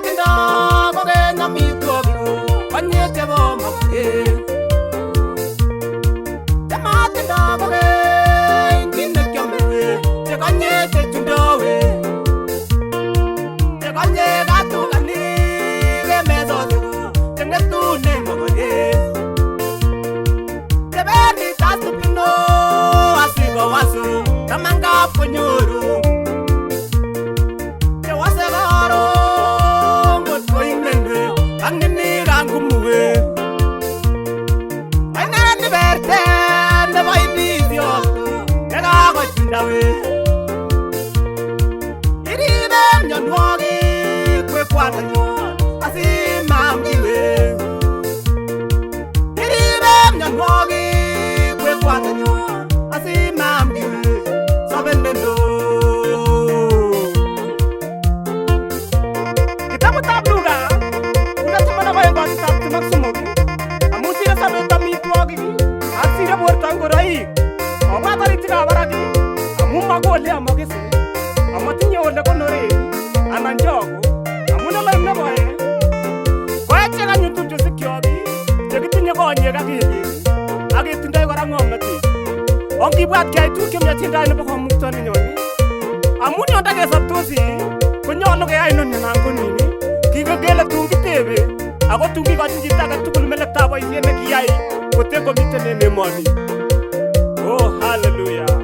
Chematindo kokeny amitwogik konyek chebo mokuget. Chematindo kokeny kit nekiome chekonye chechundo chekonye katukanik emesosiku chengetune mokuget. Chebendi tasipino asikowasu tamangap konyoru chewase karon kot koimende ak ninikan kumuge. Aineni bertet nebo indisiot nekakochundawe iribe mionwogik kwekwatanyon asimam kiwe. Iribe mionwogik kwekwatanyon asimam kiwe sobendendo. Kitabutab Luka unatimana koengotitab timok somok amu sire sobet amitwogik ak sire borto ngoroik obwa taritikab barak amu makole amokese amatinye ole konore anan chogo amu Eloim neboe koechek anyun tupchosikyok chekitinye konyek ak kelyek ak ketindoi kora ng'omnotet. Ongibwat keyai tuguk chemiachindoi nebo komukto nenyoni amun yon takesoptosi konyolu keyai inoni anan ko nini. Kikokele tun kitebe ako tun kikochin chito age tugul melektab boisiet nekiyai koten komiten en emoni. Oh, hallelujah.